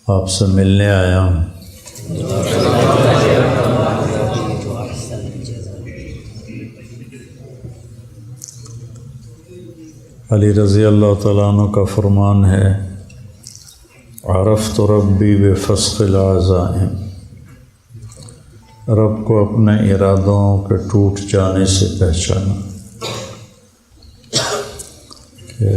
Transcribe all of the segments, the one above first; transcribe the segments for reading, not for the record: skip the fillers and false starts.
آپ سے ملنے آیا ہوں۔ علی رضی اللہ تعالیٰ عنہ کا فرمان ہے، عرفت ربی بفسخ العزائم، رب کو اپنے ارادوں کے ٹوٹ جانے سے پہچانا کہ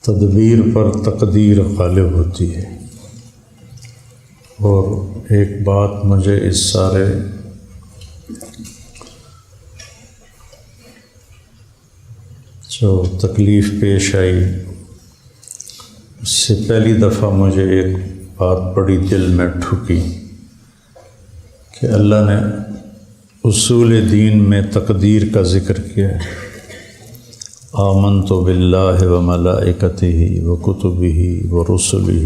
تدبیر پر تقدیر غالب ہوتی ہے۔ اور ایک بات مجھے اس سارے جو تکلیف پیش آئی اس سے پہلی دفعہ مجھے ایک بات بڑی دل میں ٹھکی کہ اللہ نے اصول دین میں تقدیر کا ذکر کیا ہے۔ آمنت باللہ وملائکتہ وکتبہ ورسلہ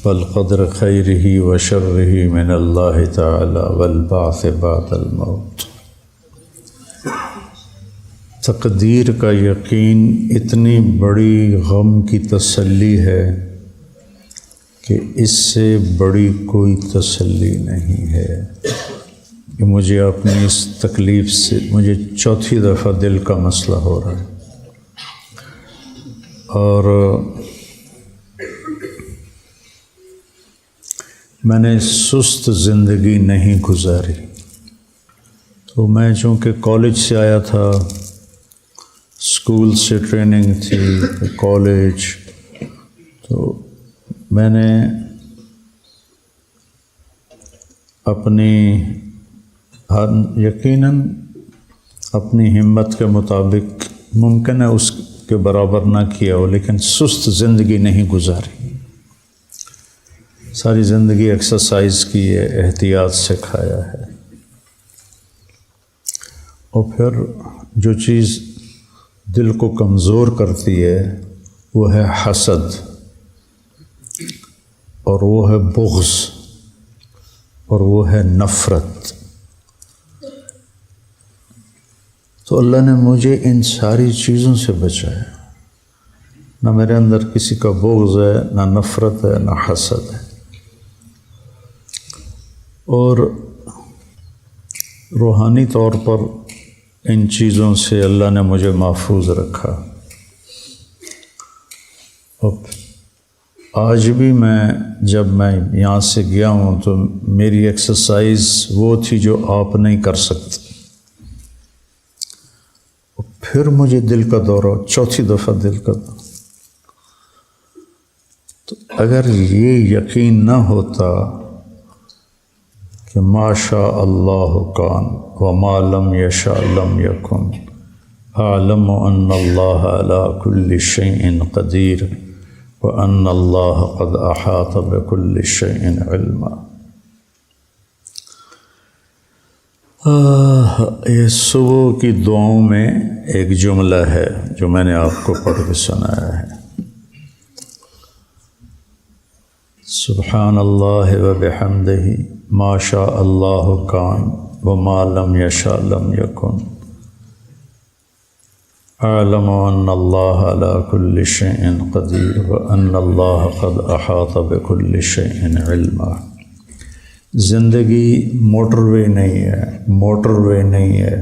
والقدر خیرہ وشرہ من اللہ تعالی والبعث بعد الموت۔ تقدیر کا یقین اتنی بڑی غم کی تسلی ہے کہ اس سے بڑی کوئی تسلی نہیں ہے کہ مجھے اپنی اس تکلیف سے مجھے چوتھی دفعہ دل کا مسئلہ ہو رہا ہے، اور میں نے سست زندگی نہیں گزاری۔ تو میں چونکہ کالج سے آیا تھا، اسکول سے ٹریننگ تھی، کالج، تو میں نے اپنی یقیناً اپنی ہمت کے مطابق ممکن ہے اس کے برابر نہ کیا ہو، لیکن سست زندگی نہیں گزاری۔ ساری زندگی ایکسرسائز کی ہے، احتیاط سے کھایا ہے۔ اور پھر جو چیز دل کو کمزور کرتی ہے وہ ہے حسد، اور وہ ہے بغض، اور وہ ہے نفرت۔ تو اللہ نے مجھے ان ساری چیزوں سے بچایا۔ نہ میرے اندر کسی کا بغض ہے، نہ نفرت ہے، نہ حسد ہے، اور روحانی طور پر ان چیزوں سے اللہ نے مجھے محفوظ رکھا۔ اور آج بھی جب میں یہاں سے گیا ہوں تو میری ایکسرسائز وہ تھی جو آپ نہیں کر سکتے۔ پھر مجھے دل کا دورہ، چوتھی دفعہ دل کا دورہ۔ تو اگر یہ یقین نہ ہوتا کہ ما شاء اللہ کان وما لم یشاء لم یکن، اعلم ان اللہ علی کل شیء قدیر وان اللہ قد احاط بکل شیء علما۔ یہ صبح کی دعاؤں میں ایک جملہ ہے جو میں نے آپ کو پڑھ کے سنایا ہے۔ سبحان اللہ وبحمدہ ما شاء اللہ کان وما لم یشاء لم یکن، اعلم ان اللہ علی کل شیء قدیر وان اللہ قد احاط بکل شیء علما۔ زندگی موٹر وے نہیں ہے، موٹر وے نہیں ہے۔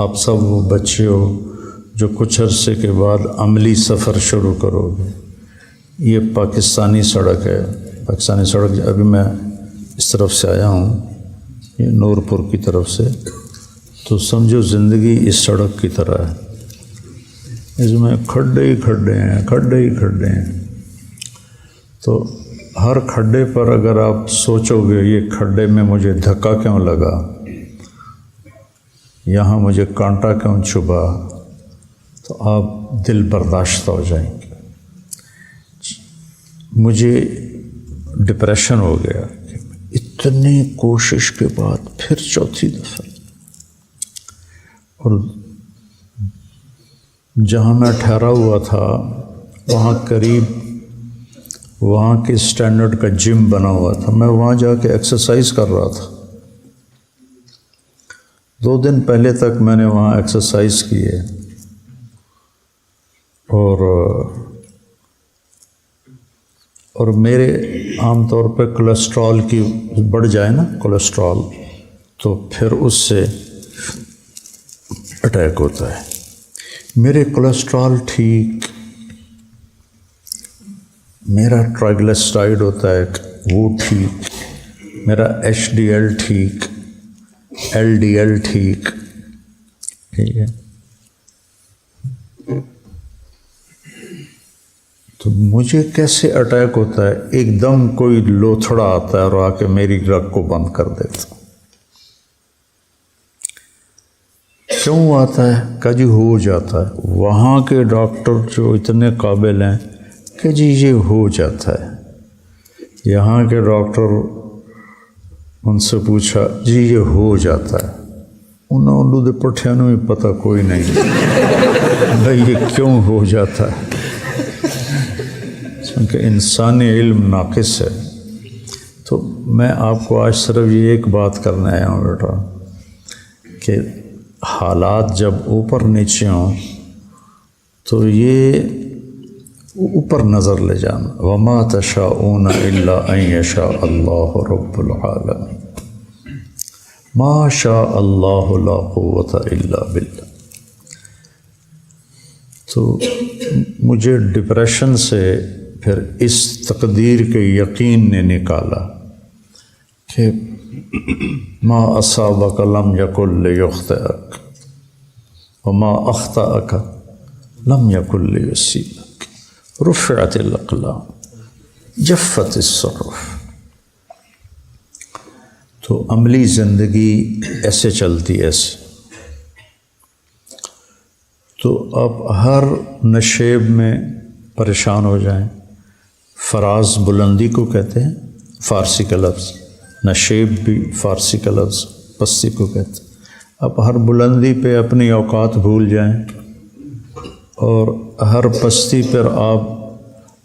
آپ سب وہ بچے ہو جو کچھ عرصے کے بعد عملی سفر شروع کرو گے۔ یہ پاکستانی سڑک ہے، پاکستانی سڑک۔ ابھی میں اس طرف سے آیا ہوں، یہ نورپور کی طرف سے، تو سمجھو زندگی اس سڑک کی طرح ہے، اس میں کھڈے ہی کھڈے ہیں، کھڈے ہی کھڈے ہیں۔ تو ہر کھڈے پر اگر آپ سوچو گے یہ کھڈے میں مجھے دھکا کیوں لگا، یہاں مجھے کانٹا کیوں چبھا، تو آپ دل برداشتہ ہو جائیں گے۔ مجھے ڈپریشن ہو گیا کہ اتنی کوشش کے بعد پھر چوتھی دفعہ، اور جہاں میں ٹھہرا ہوا تھا وہاں قریب وہاں کے اسٹینڈرڈ کا جم بنا ہوا تھا، میں وہاں جا کے ایکسرسائز کر رہا تھا۔ 2 دن پہلے تک میں نے وہاں ایکسرسائز کی ہے، اور میرے عام طور پہ کولیسٹرول کی بڑھ جائے نا کولیسٹرول، تو پھر اس سے اٹیک ہوتا ہے۔ میرے کولیسٹرول ٹھیک، میرا ٹرائیگلیسرائڈ ہوتا ہے وہ ٹھیک، میرا HDL ٹھیک، LDL ٹھیک ہے، تو مجھے کیسے اٹیک ہوتا ہے؟ ایک دم کوئی لوتھڑا آتا ہے اور آ کے میری رگ کو بند کر دیتا۔ کیوں آتا ہے؟ کہ جی ہو جاتا ہے۔ وہاں کے ڈاکٹر جو اتنے قابل ہیں کہ جی یہ ہو جاتا ہے، یہاں کے ڈاکٹر ان سے پوچھا جی یہ ہو جاتا ہے، انہوں نے پٹھیانوں میں پتہ کوئی نہیں بھائی یہ کیوں ہو جاتا ہے، کیونکہ انسانی علم ناقص ہے۔ تو میں آپ کو آج صرف یہ ایک بات کرنا آیا ہوں بیٹا کہ حالات جب اوپر نیچے ہوں تو یہ اوپر نظر لے جانا، وَمَا تَشَاءُونَ إِلَّا أَن يَشَاءَ اللَّهُ رَبُّ الْعَالَمِينَ مَا شَاءَ اللَّهُ لَا قُوَّةَ إِلَّا بِاللَّهِ۔ تو مجھے ڈپریشن سے پھر اس تقدیر کے یقین نے نکالا کہ ما اصابک لم یکن لیخطئک وما اخطأک لم یکن لیصیبک، رفعت الاقلام جفت الصحف۔ تو عملی زندگی ایسے چلتی ایسے، تو اب ہر نشیب میں پریشان ہو جائیں۔ فراز بلندی کو کہتے ہیں، فارسی کا لفظ، نشیب بھی فارسی کا لفظ، پستی کو کہتے ہیں۔ اب ہر بلندی پہ اپنی اوقات بھول جائیں اور ہر پستی پر آپ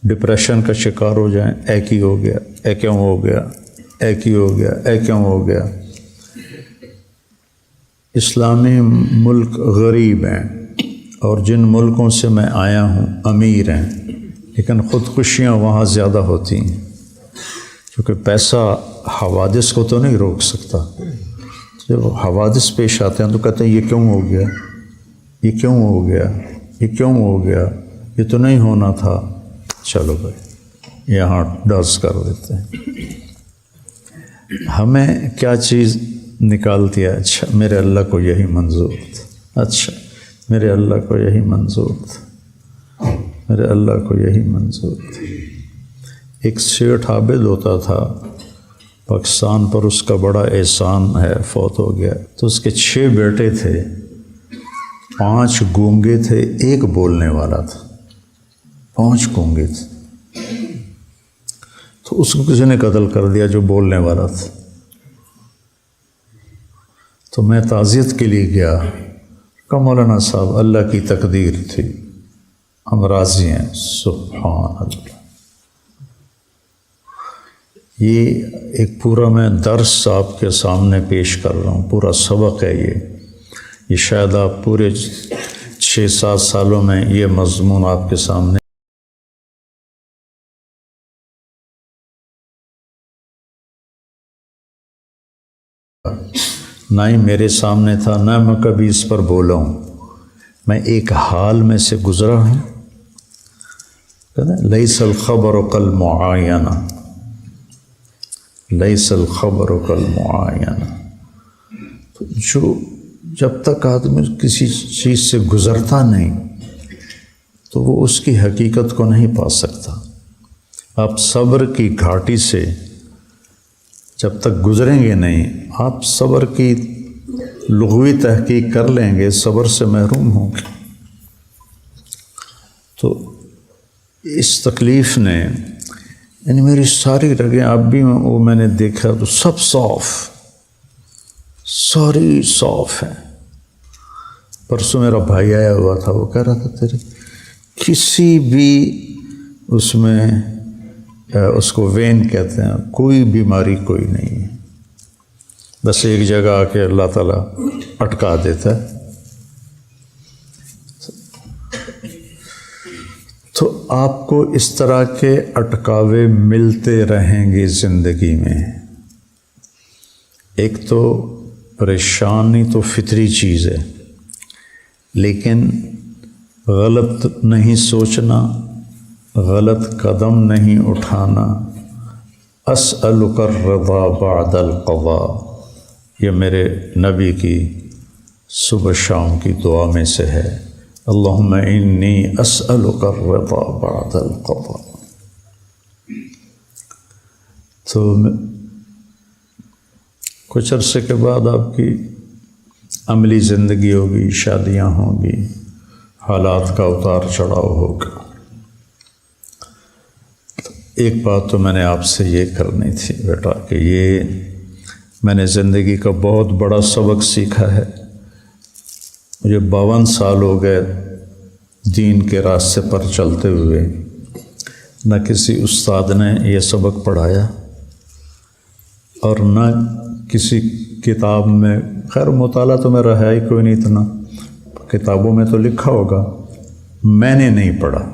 ڈپریشن کا شکار ہو جائیں، اے کی ہو گیا، اے کیوں ہو گیا، اے کی ہو گیا، اے کیوں ہو گیا۔ اسلامی ملک غریب ہیں اور جن ملکوں سے میں آیا ہوں امیر ہیں، لیکن خودکشیاں وہاں زیادہ ہوتی ہیں، کیونکہ پیسہ حوادث کو تو نہیں روک سکتا۔ جب حوادث پیش آتے ہیں تو کہتے ہیں یہ کیوں ہو گیا، یہ کیوں ہو گیا، یہ کیوں ہو گیا، یہ تو نہیں ہونا تھا، چلو بھائی یہاں ڈز کر دیتے ہیں۔ ہمیں کیا چیز نکالتی ہے؟ اچھا میرے اللہ کو یہی منظور تھا، اچھا میرے اللہ کو یہی منظور تھا، میرے اللہ کو یہی منظور تھا۔ ایک سیٹھ عابد ہوتا تھا پاکستان پر، اس کا بڑا احسان ہے، فوت ہو گیا۔ تو اس کے 6 بیٹے تھے، 5 گونگے تھے، 1 بولنے والا تھا، 5 گونگے تھے۔ تو اس کو کسی نے قتل کر دیا جو بولنے والا تھا۔ تو میں تعزیت کے لیے گیا، کہ مولانا صاحب اللہ کی تقدیر تھی، ہم راضی ہیں۔ سبحان اللہ، یہ ایک پورا میں درس آپ کے سامنے پیش کر رہا ہوں، پورا سبق ہے یہ شاید آپ پورے 6-7 سالوں میں یہ مضمون آپ کے سامنے نہ ہی میرے سامنے تھا، نہ میں کبھی اس پر بولا ہوں۔ میں ایک حال میں سے گزرا ہوں، لیس الخبر کالمعاینہ، لیس الخبر کالمعاینہ۔ تو جو جب تک آدمی کسی چیز سے گزرتا نہیں تو وہ اس کی حقیقت کو نہیں پا سکتا۔ آپ صبر کی گھاٹی سے جب تک گزریں گے نہیں، آپ صبر کی لغوی تحقیق کر لیں گے، صبر سے محروم ہوں گے۔ تو اس تکلیف نے یعنی میری ساری رگیں اب بھی وہ میں نے دیکھا تو سب صاف، ساری صاف ہیں۔ پرسوں میرا بھائی آیا ہوا تھا، وہ کہہ رہا تھا تیرے کسی بھی اس میں اس کو وین کہتے ہیں، کوئی بیماری کوئی نہیں ہے، بس ایک جگہ آ کے اللہ تعالیٰ اٹکا دیتا ہے۔ تو آپ کو اس طرح کے اٹکاوے ملتے رہیں گے زندگی میں۔ ایک تو پریشانی تو فطری چیز ہے، لیکن غلط نہیں سوچنا، غلط قدم نہیں اٹھانا۔ اسألک الرضا بعد القضاء، یہ میرے نبی کی صبح شام کی دعا میں سے ہے، اللہم انی اسألک الرضا بعد القضاء۔ تو کچھ عرصے کے بعد آپ کی عملی زندگی ہوگی، شادیاں ہوں گی، حالات کا اتار چڑھاؤ ہوگا۔ ایک بات تو میں نے آپ سے یہ کرنی تھی بیٹا کہ یہ میں نے زندگی کا بہت بڑا سبق سیکھا ہے۔ مجھے 52 سال ہو گئے دین کے راستے پر چلتے ہوئے، نہ کسی استاد نے یہ سبق پڑھایا اور نہ کسی کتاب میں، خیر مطالعہ تو میرا ہے ہی کوئی نہیں اتنا، کتابوں میں تو لکھا ہوگا، میں نے نہیں پڑھا۔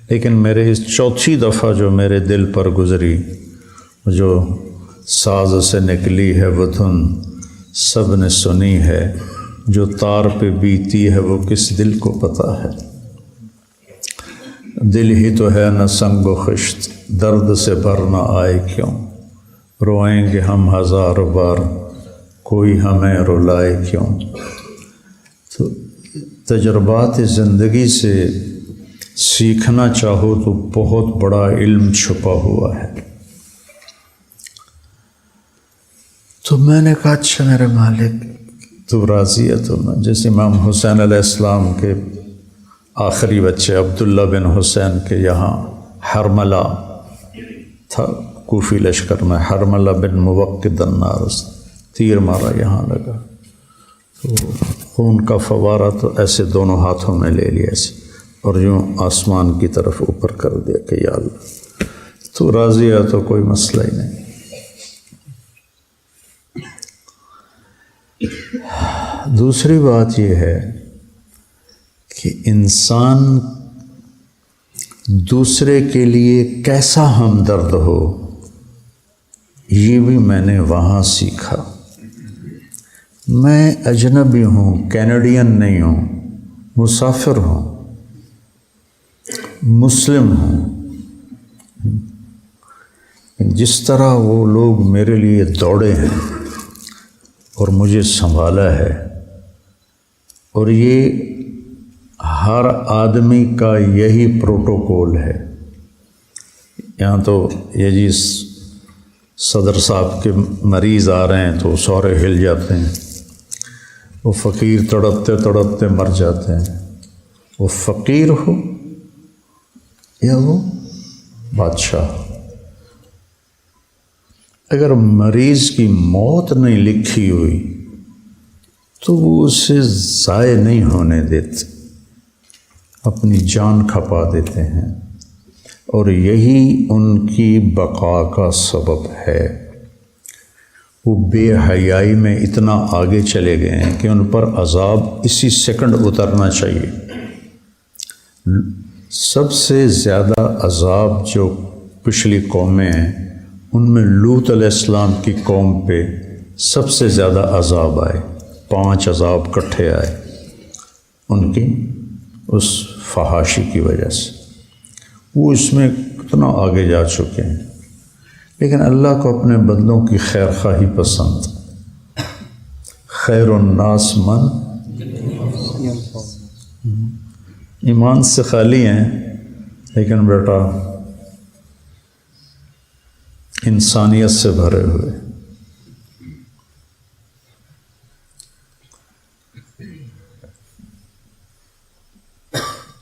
لیکن میرے اس چوتھی دفعہ جو میرے دل پر گزری، جو ساز سے نکلی ہے وہ دھن سب نے سنی ہے، جو تار پہ بیتی ہے وہ کس دل کو پتہ ہے۔ دل ہی تو ہے نہ سنگ و خشت، درد سے بھر نہ آئے کیوں، روئیں گے ہم ہزار بار، کوئی ہمیں رلائے کیوں۔ تو تجربات زندگی سے سیکھنا چاہو تو بہت بڑا علم چھپا ہوا ہے۔ تو میں نے کہا اچھا میرے مالک تو راضی ہے تو میں، جیسے امام حسین علیہ السلام کے آخری بچے عبداللہ بن حسین کے یہاں حرملہ تھا، کوفی لشکر میں، حرملہ بن موقد النار، تیر مارا یہاں لگا، تو خون کا فوارہ تو ایسے دونوں ہاتھوں میں لے لیا ایسے، اور یوں آسمان کی طرف اوپر کر دیا کہ یا اللہ تو راضی ہے تو کوئی مسئلہ ہی نہیں۔ دوسری بات یہ ہے کہ انسان دوسرے کے لیے کیسا ہمدرد ہو، یہ بھی میں نے وہاں سیکھا۔ میں اجنبی ہوں، کینیڈین نہیں ہوں، مسافر ہوں، مسلم ہوں، جس طرح وہ لوگ میرے لیے دوڑے ہیں اور مجھے سنبھالا ہے، اور یہ ہر آدمی کا یہی پروٹوکول ہے۔ یہاں تو یہ جی صدر صاحب کے مریض آ رہے ہیں تو سارے ہل جاتے ہیں، وہ فقیر تڑپتے تڑپتے مر جاتے ہیں، وہ فقیر ہو یا وہ بادشاہ۔ اگر مریض کی موت نہیں لکھی ہوئی تو وہ اسے ضائع نہیں ہونے دیتے، اپنی جان کھپا دیتے ہیں، اور یہی ان کی بقا کا سبب ہے۔ وہ بے حیائی میں اتنا آگے چلے گئے ہیں کہ ان پر عذاب اسی سیکنڈ اترنا چاہیے۔ سب سے زیادہ عذاب جو پچھلی قومیں ہیں ان میں لوط علیہ السلام کی قوم پہ سب سے زیادہ عذاب آئے، 5 عذاب کٹھے آئے ان کی اس فحاشی کی وجہ سے۔ وہ اس میں اتنا آگے جا چکے ہیں، لیکن اللہ کو اپنے بندوں کی خیر خواہی پسند۔ خیر الناس من ایمان سے خالی ہیں، لیکن بیٹا انسانیت سے بھرے ہوئے۔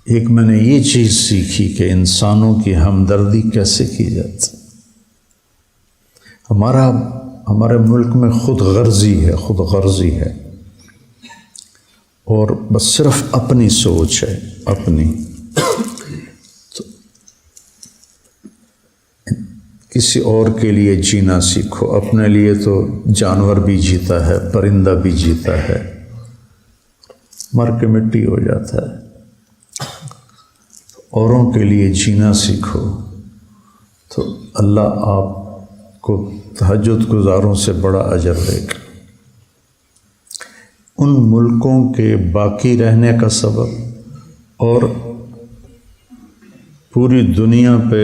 ایک میں نے یہ چیز سیکھی کہ انسانوں کی ہمدردی کیسے کی جاتی۔ ہمارے ملک میں خود غرضی ہے اور بس صرف اپنی سوچ ہے، اپنی۔ تو کسی اور کے لیے جینا سیکھو. اپنے لیے تو جانور بھی جیتا ہے، پرندہ بھی جیتا ہے، مر کے مٹی ہو جاتا ہے. اوروں کے لیے جینا سیکھو تو اللہ آپ کو تہجد گزاروں سے بڑا اجر دے گا. ان ملکوں کے باقی رہنے کا سبب اور پوری دنیا پہ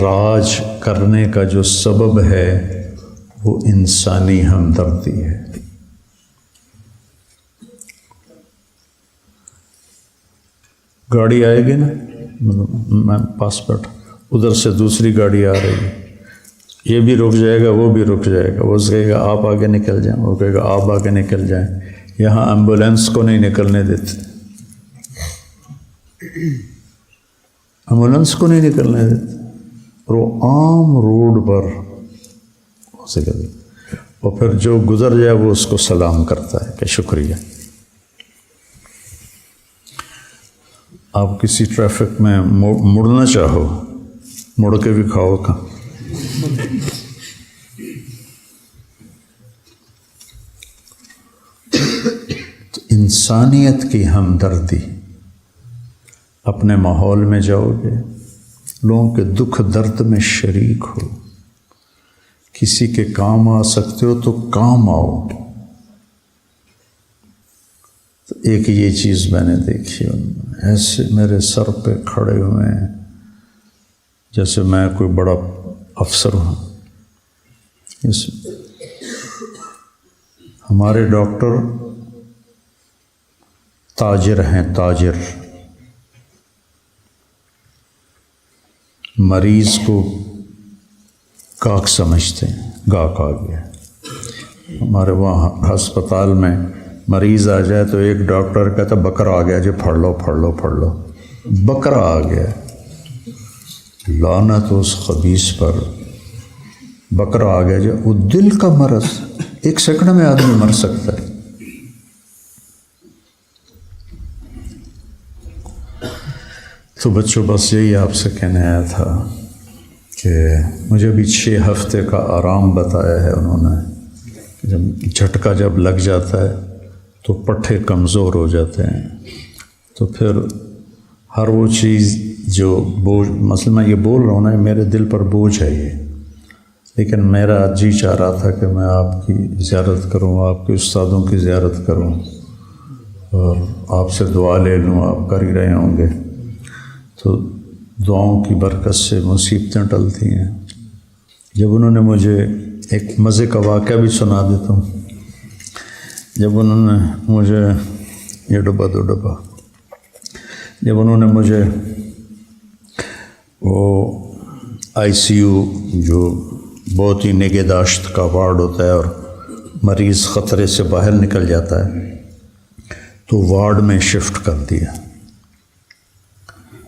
راج کرنے کا جو سبب ہے وہ انسانی ہمدردی ہے. گاڑی آئے گی نا، میں پاس بیٹھا، ادھر سے دوسری گاڑی آ رہی ہے، یہ بھی رک جائے گا، وہ بھی رک جائے گا. وہ کہے گا آپ آگے نکل جائیں، وہ کہے گا آپ آگے نکل جائیں. یہاں ایمبولینس کو نہیں نکلنے دیتے، ایمبولینس کو نہیں نکلنے دیتے، اور وہ عام روڈ پر اسے کہتے، اور پھر جو گزر جائے وہ اس کو سلام کرتا ہے کہ شکریہ. آپ کسی ٹریفک میں مڑنا چاہو، مڑ کے بھی کھاؤ کا. تو انسانیت کی ہمدردی، اپنے ماحول میں جاؤ گے، لوگوں کے دکھ درد میں شریک ہو، کسی کے کام آ سکتے ہو تو کام آؤ. تو ایک یہ چیز میں نے دیکھی، ایسے میرے سر پہ کھڑے ہوئے ہیں جیسے میں کوئی بڑا افسر ہوں. ہمارے ڈاکٹر تاجر ہیں، تاجر. مریض کو گاہک سمجھتے ہیں، گاہک آ گیا. ہمارے وہاں ہسپتال میں مریض آ جائے تو ایک ڈاکٹر کہتا بکرا آ گیا جی، پھڑ لو پھڑ لو پھڑ لو. بکرا آ گیا، لعنت اس خبیث پر. بکرا آ گیا جی. وہ دل کا مرض، ایک سیکنڈ میں آدمی مر سکتا ہے. تو بچوں بس یہی آپ سے کہنے آیا تھا کہ مجھے بھی 6 ہفتے کا آرام بتایا ہے انہوں نے. جب جھٹکا جب لگ جاتا ہے تو پٹھے کمزور ہو جاتے ہیں، تو پھر ہر وہ چیز جو بوجھ، مثلا میں یہ بول رہا ہوں نا، میرے دل پر بوجھ ہے یہ، لیکن میرا جی چاہ رہا تھا کہ میں آپ کی زیارت کروں، آپ کے استادوں کی زیارت کروں اور آپ سے دعا لے لوں. آپ کر ہی رہے ہوں گے، تو دعاؤں کی برکت سے مصیبتیں ٹلتی ہیں. جب انہوں نے مجھے ایک مزے کا واقعہ بھی سنا دیتا ہوں. جب انہوں نے مجھے یہ ڈبہ دو ڈبہ، جب انہوں نے مجھے وہ ICU جو بہت ہی نگہداشت کا وارڈ ہوتا ہے اور مریض خطرے سے باہر نکل جاتا ہے، تو وارڈ میں شفٹ کر دیا.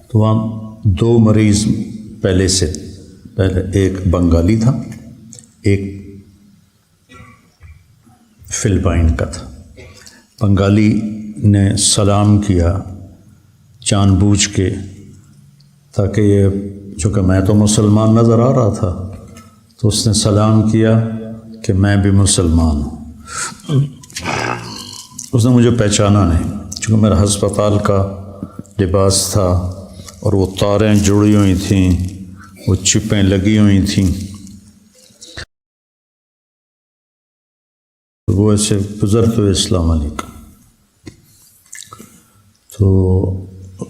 تو وہاں 2 مریض پہلے، ایک بنگالی تھا، ایک فلپائن کا تھا. بنگالی نے سلام کیا جان بوجھ کے، تاکہ یہ، چونکہ میں تو مسلمان نظر آ رہا تھا، تو اس نے سلام کیا کہ میں بھی مسلمان ہوں. اس نے مجھے پہچانا نہیں، چونکہ میرا ہسپتال کا لباس تھا اور وہ تاریں جڑی ہوئی تھیں، وہ چپیں لگی ہوئی تھیں. وہ ایسے گزرتے ہوئے السلام علیکم. تو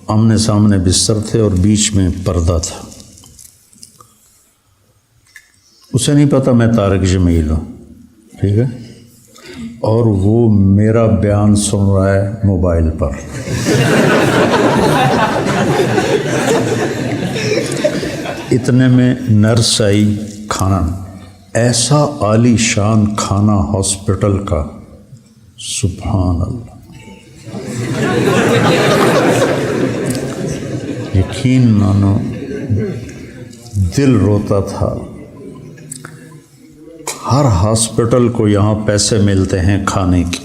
آمنے سامنے بستر تھے اور بیچ میں پردہ تھا. اسے نہیں پتا میں طارق جمیل ہوں، ٹھیک ہے، اور وہ میرا بیان سن رہا ہے موبائل پر. اتنے میں نرس آئی، کھانا، ایسا عالی شان کھانا ہاسپٹل کا، سبحان اللہ. یقین مانو دل روتا تھا. ہر ہاسپٹل کو یہاں پیسے ملتے ہیں کھانے کی،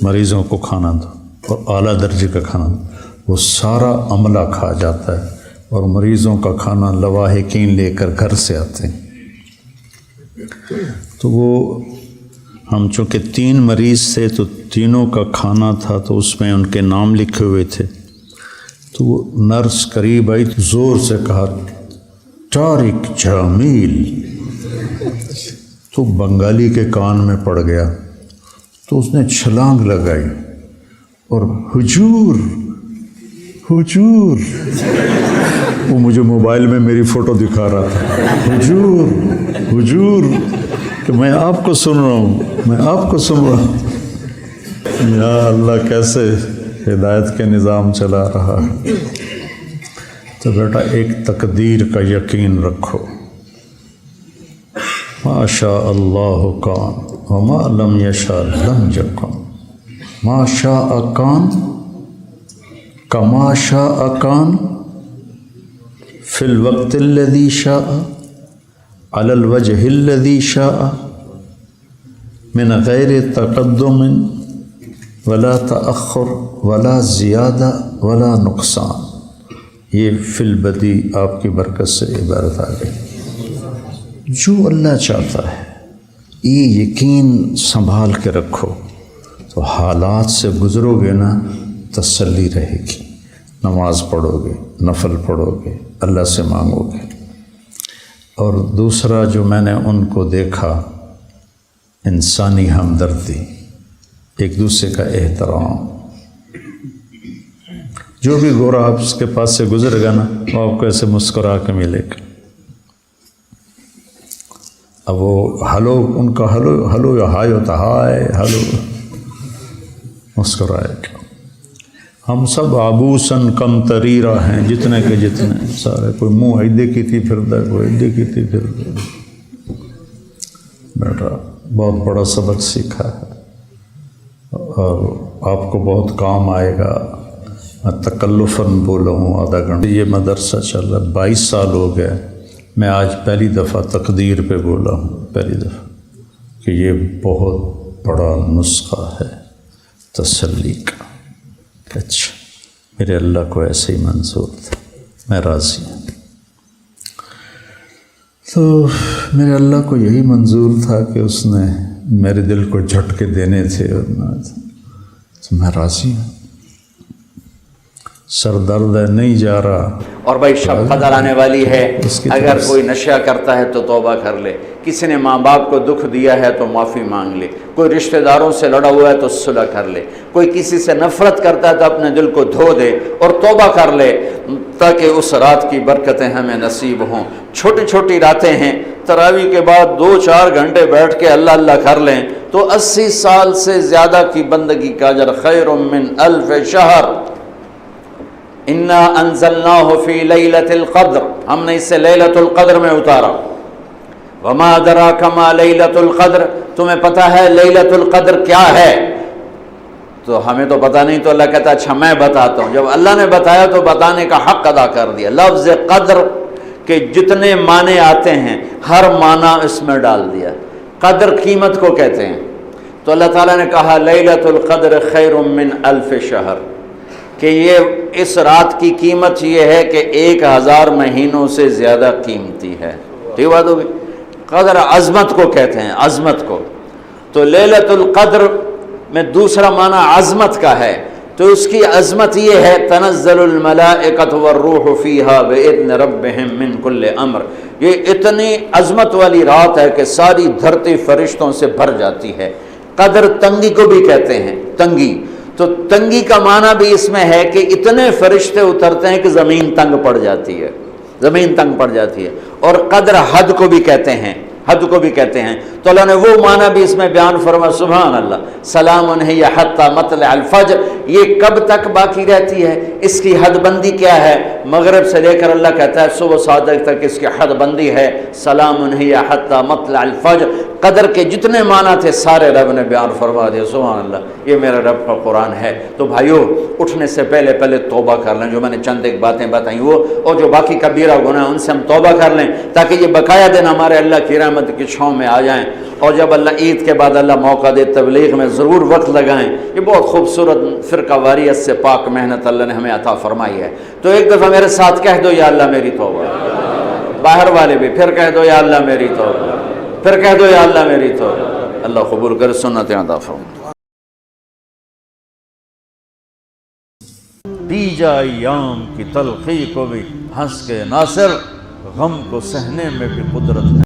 مریضوں کو کھانا دو اور اعلیٰ درجے کا کھانا دو، وہ سارا عملہ کھا جاتا ہے. اور مریضوں کا کھانا لواحقین لے کر گھر سے آتے ہیں۔ تو وہ ہم چونکہ 3 مریض تھے تو تینوں کا کھانا تھا، تو اس میں ان کے نام لکھے ہوئے تھے۔ تو وہ نرس قریب آئی تو زور سے کہا طارق جمیل، تو بنگالی کے کان میں پڑ گیا، تو اس نے چھلانگ لگائی اور حضور حضور، وہ مجھے موبائل میں میری فوٹو دکھا رہا تھا، حضور حضور، کہ میں آپ کو سن رہا ہوں، میں آپ کو سن رہا ہوں۔ یا اللہ کیسے ہدایت کے نظام چلا رہا ہے۔ تو بیٹا ایک تقدیر کا یقین رکھو، ما شاء اللہ کان وما لم یشاء لم یکن، ما شاء کان کما شاء کان فی الوقت الذی شاء علی الوجہ الذی شاء من غیر تقدم ولا تأخر ولا زیادہ ولا نقصان۔ یہ فی البدی آپ کی برکت سے عبارت آ گئی۔ جو اللہ چاہتا ہے یہ یقین سنبھال کے رکھو، تو حالات سے گزرو گے نا تسلی رہے گی، نماز پڑھو گے، نفل پڑھو گے، اللہ سے مانگو گے۔ اور دوسرا جو میں نے ان کو دیکھا، انسانی ہمدردی، ایک دوسرے کا احترام۔ جو بھی گورا آپ اس کے پاس سے گزر گا نا، وہ آپ کو ایسے مسکرا کے ملے گا۔ اب وہ ہلو، ان کا ہلو یا ہائے ہوتا، ہائے ہلو، مسکرائے گا۔ ہم سب عبوسن کم تریرہ ہیں، جتنے کے جتنے سارے، کوئی منہ ایدے کی تھی پھردا ہے، کوئی ایدے کی تھی پھردا ہے۔ بیٹا بہت بڑا سبق سیکھا ہے اور آپ کو بہت کام آئے گا۔ میں تکلفاً بولا ہوں آدھا گھنٹہ، یہ مدرسہ چل رہا ہے، 22 سال ہو گئے، میں آج پہلی دفعہ تقدیر پہ بولا ہوں، پہلی دفعہ، کہ یہ بہت بڑا نسخہ ہے تسلی کا۔ اچھا میرے اللہ کو ایسے ہی منظور تھا، میں راضی ہوں۔ تو میرے اللہ کو یہی منظور تھا کہ اس نے میرے دل کو جھٹکے دینے تھے، اور تو میں راضی ہوں۔ سر درد ہے، نہیں جا رہا۔ اور بھائی شب قدر آنے والی ہے، اگر کوئی نشہ کرتا ہے تو توبہ کر لے، کسی نے ماں باپ کو دکھ دیا ہے تو معافی مانگ لے، کوئی رشتہ داروں سے لڑا ہوا ہے تو صلح کر لے، کوئی کسی سے نفرت کرتا ہے تو اپنے دل کو دھو دے اور توبہ کر لے، تاکہ اس رات کی برکتیں ہمیں نصیب ہوں۔ چھوٹی چھوٹی راتیں ہیں، تراویح کے بعد 2-4 گھنٹے بیٹھ کے اللہ اللہ کر لیں تو 80 سال سے زیادہ کی بندگی کا اجر خیر من 1000 شہر۔ انا انزلناہ فی لیلۃ القدر، ہم نے اسے لیلۃ القدر میں اتارا۔ وما ادراک ما لیلۃ القدر، تمہیں پتہ ہے لیلۃ القدر کیا ہے؟ تو ہمیں تو پتہ نہیں، تو اللہ کہتا ہے اچھا میں بتاتا ہوں۔ جب اللہ نے بتایا تو بتانے کا حق ادا کر دیا۔ لفظ قدر کے جتنے معنی آتے ہیں ہر معنی اس میں ڈال دیا۔ قدر قیمت کو کہتے ہیں، تو اللہ تعالیٰ نے کہا لیلۃ القدر خیر من 1000 شہر، کہ یہ اس رات کی قیمت یہ ہے کہ 1000 مہینوں سے زیادہ قیمتی ہے۔ ٹھیک بات ہوگی؟ قدر عظمت کو کہتے ہیں، عظمت کو۔ تو لیلۃ القدر میں دوسرا معنی عظمت کا ہے، تو اس کی عظمت یہ ہے تنزل الملائکۃ والروح فیہا بإذن ربہم من کل امر، یہ اتنی عظمت والی رات ہے کہ ساری دھرتی فرشتوں سے بھر جاتی ہے۔ قدر تنگی کو بھی کہتے ہیں، تنگی، تو تنگی کا معنی بھی اس میں ہے کہ اتنے فرشتے اترتے ہیں کہ زمین تنگ پڑ جاتی ہے، زمین تنگ پڑ جاتی ہے۔ اور قدر حد کو بھی کہتے ہیں، حد کو بھی کہتے ہیں، تو اللہ نے وہ معنی بھی اس میں بیان فرما، سبحان اللہ۔ سلام ہی حتی مطلع الفجر، یہ کب تک باقی رہتی ہے، اس کی حد بندی کیا ہے؟ مغرب سے لے کر اللہ کہتا ہے صبح صادق تک اس کی حد بندی ہے، سلام ہی حتی مطلع الفجر۔ قدر کے جتنے معنی تھے سارے رب نے بیان فرما دیا، سبحان اللہ۔ یہ میرا رب کا قرآن ہے۔ تو بھائیو اٹھنے سے پہلے توبہ کر لیں، جو میں نے چند ایک باتیں بتائیں وہ، اور جو باقی کبیرہ گناہ ان سے ہم توبہ کر لیں، تاکہ یہ بقایا دن ہمارے اللہ کی رحمت کی چھاؤں میں آ جائیں۔ اور جب اللہ عید کے بعد اللہ موقع دے تبلیغ میں ضرور وقت لگائیں۔ یہ بہت خوبصورت فرقہ واریت سے پاک محنت اللہ نے ہمیں عطا فرمائی ہے۔ تو ایک دفعہ میرے ساتھ کہہ دو یا اللہ میری توبہ، باہر والے بھی پھر کہہ دو یا اللہ میری توبہ، پھر کہہ دو یا اللہ میری توبہ۔ اللہ قبول کر، سنت عطا فرمائے۔ پی جا ایام کی تلخی کو بھی ہنس کے ناصر، غم کو سہنے میں بھی قدرت ہے۔